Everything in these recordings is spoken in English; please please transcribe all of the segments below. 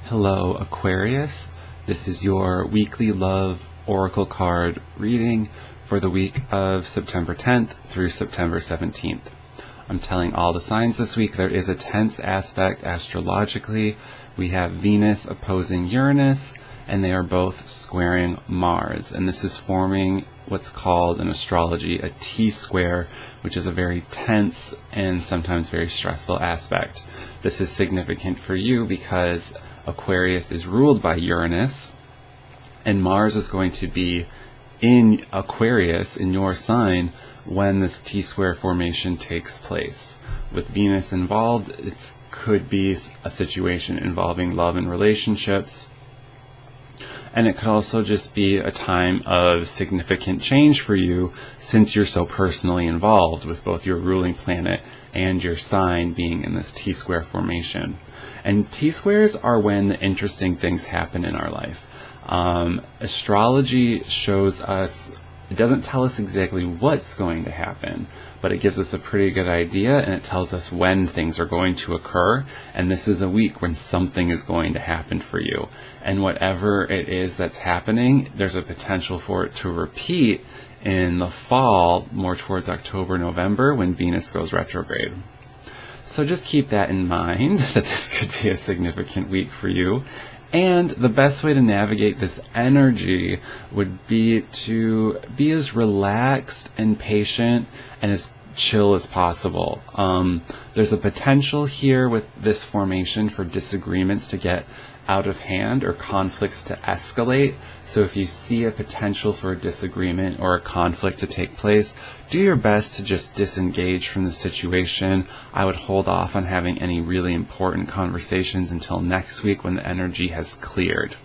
Hello, Aquarius. This is your weekly love oracle card reading for the week of September 10th through September 17th. I'm telling all the signs this week there is a tense aspect astrologically. We have Venus opposing Uranus, and they are both squaring Mars. And this is forming what's called in astrology a T-square, which is a very tense and sometimes very stressful aspect. This is significant for you because Aquarius is ruled by Uranus, and Mars is going to be in Aquarius, in your sign, when this T-square formation takes place. With Venus involved, it could be a situation involving love and relationships, and it could also just be a time of significant change for you since you're so personally involved with both your ruling planet and your sign being in this T-square formation. And T-squares are when the interesting things happen in our life. Astrology shows us, it doesn't tell us exactly what's going to happen, but it gives us a pretty good idea, and it tells us when things are going to occur. And this is a week when something is going to happen for you. And whatever it is that's happening, there's a potential for it to repeat in the fall, more towards October, November, when Venus goes retrograde. So just keep that in mind, that this could be a significant week for you. And the best way to navigate this energy would be to be as relaxed and patient and as chill as possible. There's a potential here with this formation for disagreements to get out of hand or conflicts to escalate. So if you see a potential for a disagreement or a conflict to take place, do your best to just disengage from the situation. I would hold off on having any really important conversations until next week when the energy has cleared.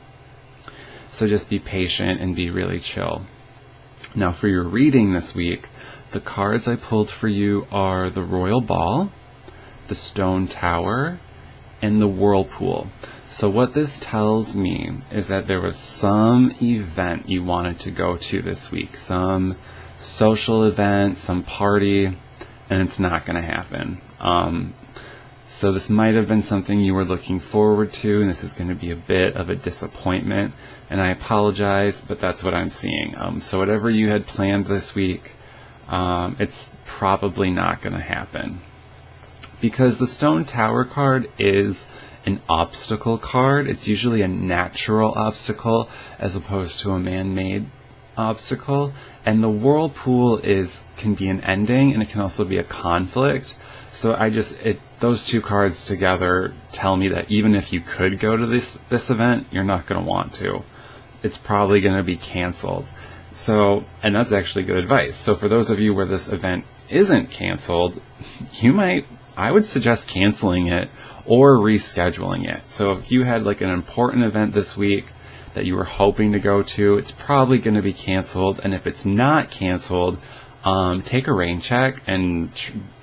So just be patient and be really chill. Now for your reading this week, the cards I pulled for you are the Royal Ball, the Stone Tower, and the Whirlpool. So what this tells me is that there was some event you wanted to go to this week, some social event, some party, and it's not going to happen. So this might have been something you were looking forward to, and this is going to be a bit of a disappointment, and I apologize, but that's what I'm seeing. So whatever you had planned this week, it's probably not going to happen. Because the Stone Tower card is an obstacle card. It's usually a natural obstacle as opposed to a man-made obstacle. And the Whirlpool can be an ending, and it can also be a conflict. So those two cards together tell me that even if you could go to this event, you're not going to want to. It's probably going to be canceled. So, and that's actually good advice. So for those of you where this event isn't canceled, I would suggest canceling it or rescheduling it. So if you had like an important event this week that you were hoping to go to, it's probably going to be canceled. And if it's not canceled, take a rain check and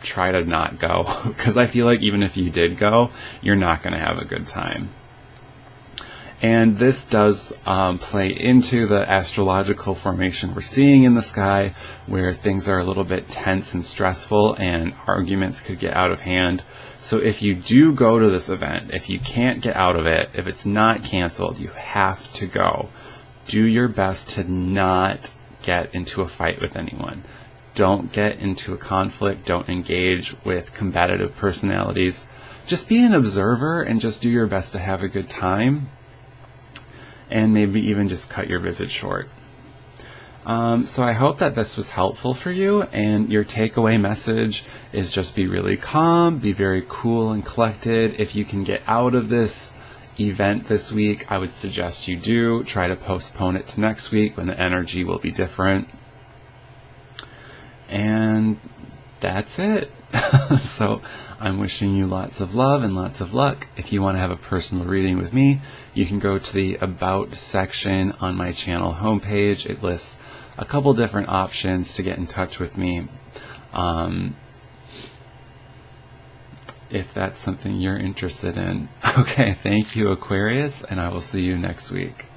try to not go. Because I feel like even if you did go, you're not going to have a good time. And this does play into the astrological formation we're seeing in the sky, where things are a little bit tense and stressful and arguments could get out of hand. So if you do go to this event, if you can't get out of it, if it's not canceled, you have to go. Do your best to not get into a fight with anyone. Don't get into a conflict. Don't engage with combative personalities. Just be an observer and just do your best to have a good time. And maybe even just cut your visit short. So I hope that this was helpful for you, and your takeaway message is just be really calm, be very cool and collected. If you can get out of this event this week, I would suggest you do. Try to postpone it to next week when the energy will be different. And that's it. So I'm wishing you lots of love and lots of luck. If you want to have a personal reading with me, you can go to the About section on my channel homepage. It lists a couple different options to get in touch with me. If that's something you're interested in. Okay, thank you, Aquarius, and I will see you next week.